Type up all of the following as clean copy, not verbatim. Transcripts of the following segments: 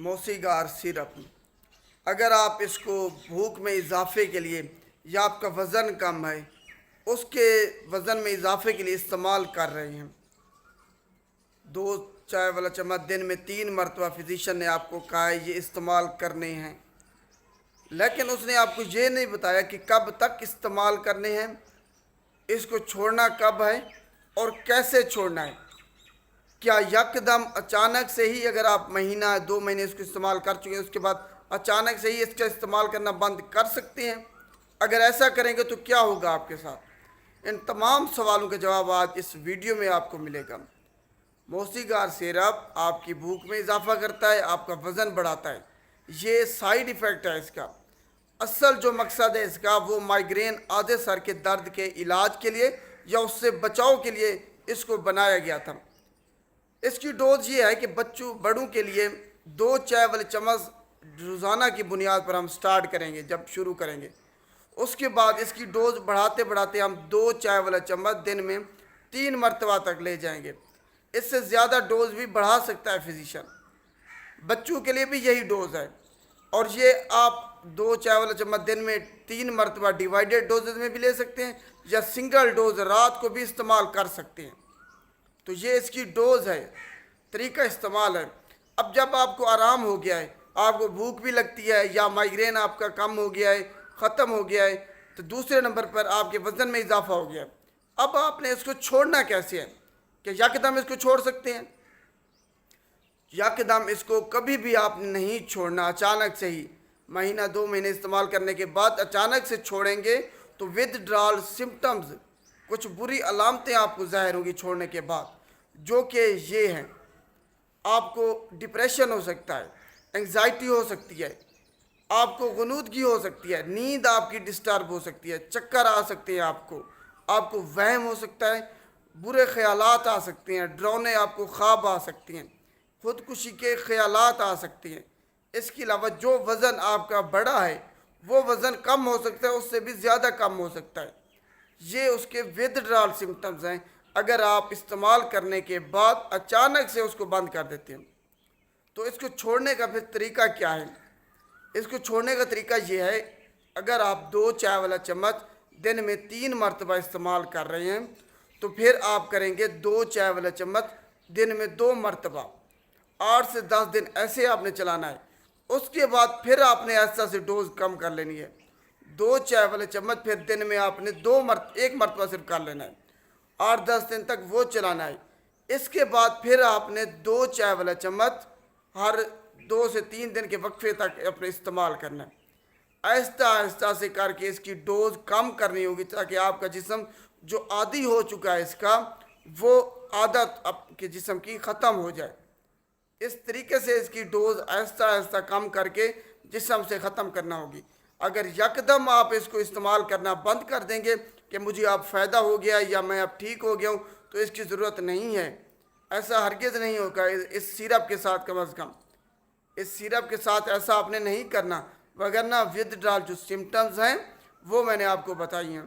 موسیگار syrup, اگر آپ اس کو بھوک میں اضافے کے لیے یا آپ کا وزن کم ہے اس کے وزن میں اضافے کے لیے استعمال کر رہے ہیں، 2 چائے والا چمچ دن میں 3 مرتبہ فزیشین نے آپ کو کہا ہے یہ استعمال کرنے ہیں، لیکن اس نے آپ کو یہ نہیں بتایا کہ کب تک استعمال کرنے ہیں، اس کو چھوڑنا کب ہے اور کیسے چھوڑنا ہے۔ کیا یکدم اچانک سے ہی اگر آپ مہینہ 2 مہینے اس کو استعمال کر چکے ہیں اس کے بعد اچانک سے ہی اس کا استعمال کرنا بند کر سکتے ہیں؟ اگر ایسا کریں گے تو کیا ہوگا آپ کے ساتھ؟ ان تمام سوالوں کے جواب آج اس ویڈیو میں آپ کو ملے گا۔ موسیگار سیرپ آپ کی بھوک میں اضافہ کرتا ہے، آپ کا وزن بڑھاتا ہے، یہ سائیڈ ایفیکٹ ہے اس کا۔ اصل جو مقصد ہے اس کا وہ مائیگرین آدھے سر کے درد کے علاج کے لیے یا اس سے بچاؤ کے لیے اس کو بنایا گیا تھا۔ اس کی ڈوز یہ ہے کہ بڑوں کے لیے 2 چائے والے چمچ روزانہ کی بنیاد پر ہم سٹارٹ کریں گے جب شروع کریں گے، اس کے بعد اس کی ڈوز بڑھاتے بڑھاتے ہم 2 چائے والا چمچ دن میں 3 مرتبہ تک لے جائیں گے۔ اس سے زیادہ ڈوز بھی بڑھا سکتا ہے فزیشین، بچوں کے لیے بھی یہی ڈوز ہے، اور یہ آپ 2 چائے والا چمچ دن میں 3 مرتبہ ڈیوائیڈڈ ڈوزز میں بھی لے سکتے ہیں یا سنگل ڈوز رات کو بھی استعمال کر سکتے ہیں۔ تو یہ اس کی ڈوز ہے، طریقہ استعمال ہے۔ اب جب آپ کو آرام ہو گیا ہے، آپ کو بھوک بھی لگتی ہے یا مائیگرین آپ کا کم ہو گیا ہے، ختم ہو گیا ہے، تو دوسرے نمبر پر آپ کے وزن میں اضافہ ہو گیا ہے۔ اب آپ نے اس کو چھوڑنا کیسے ہے کہ یکدم اس کو چھوڑ سکتے ہیں؟ یکدم اس کو کبھی بھی آپ نے نہیں چھوڑنا، اچانک سے ہی مہینہ 2 مہینے استعمال کرنے کے بعد اچانک سے چھوڑیں گے تو ود ڈرال سمپٹمز، کچھ بری علامتیں آپ کو ظاہر ہوں گی چھوڑنے کے بعد، جو کہ یہ ہیں: آپ کو ڈپریشن ہو سکتا ہے، انگزائٹی ہو سکتی ہے، آپ کو غنودگی ہو سکتی ہے، نیند آپ کی ڈسٹرب ہو سکتی ہے، چکر آ سکتے ہیں، آپ کو وہم ہو سکتا ہے، برے خیالات آ سکتے ہیں، ڈرونے آپ کو خواب آ سکتے ہیں، خودکشی کے خیالات آ سکتے ہیں۔ اس کے علاوہ جو وزن آپ کا بڑا ہے وہ وزن کم ہو سکتا ہے، اس سے بھی زیادہ کم ہو سکتا ہے۔ یہ اس کے ود ڈرال سمپٹمز ہیں اگر آپ استعمال کرنے کے بعد اچانک سے اس کو بند کر دیتے ہیں۔ تو اس کو چھوڑنے کا پھر طریقہ کیا ہے؟ اس کو چھوڑنے کا طریقہ یہ ہے، اگر آپ 2 چائے والا چمچ دن میں 3 مرتبہ استعمال کر رہے ہیں تو پھر آپ کریں گے 2 چائے والا چمچ دن میں 2 مرتبہ، 8 سے 10 دن ایسے آپ نے چلانا ہے۔ اس کے بعد پھر آپ نے ایسا سے ڈوز کم کر لینی ہے، 2 چائے والے چمچ پھر دن میں آپ نے 1 مرتبہ صرف کر لینا ہے، 8-10 دن تک وہ چلانا ہے۔ اس کے بعد پھر آپ نے 2 چائے والا چمچ ہر 2 سے 3 دن کے وقفے تک اپنے استعمال کرنا ہے۔ آہستہ آہستہ سے کر کے اس کی ڈوز کم کرنی ہوگی تاکہ آپ کا جسم جو عادی ہو چکا ہے اس کا، وہ عادت آپ کے جسم کی ختم ہو جائے۔ اس طریقے سے اس کی ڈوز آہستہ آہستہ کم کر کے جسم سے ختم کرنا ہوگی۔ اگر یکدم آپ اس کو استعمال کرنا بند کر دیں گے کہ مجھے اب فائدہ ہو گیا یا میں اب ٹھیک ہو گیا ہوں، تو اس کی ضرورت نہیں ہے، ایسا ہرگز نہیں ہوگا۔ اس سیرپ کے ساتھ کم از کم اس سیرپ کے ساتھ ایسا آپ نے نہیں کرنا، وگرنہ ود ڈرال جو سمٹمز ہیں وہ میں نے آپ کو بتائی ہیں۔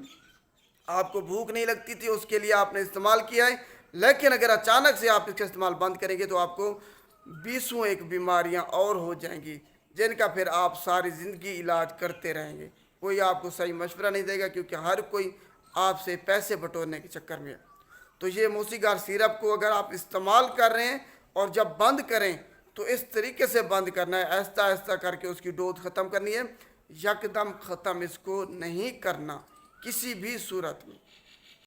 آپ کو بھوک نہیں لگتی تھی، اس کے لیے آپ نے استعمال کیا ہے، لیکن اگر اچانک سے آپ اس کا استعمال بند کریں گے تو آپ کو 20 بیماریاں اور ہو جائیں گی جن کا پھر آپ ساری زندگی علاج کرتے رہیں گے۔ کوئی آپ کو صحیح مشورہ نہیں دے گا کیونکہ ہر کوئی آپ سے پیسے بٹورنے کے چکر میں ہے۔ تو یہ موسیگار سیرپ کو اگر آپ استعمال کر رہے ہیں اور جب بند کریں تو اس طریقے سے بند کرنا ہے، آہستہ آہستہ کر کے اس کی ڈوز ختم کرنی ہے، یکدم ختم اس کو نہیں کرنا کسی بھی صورت میں۔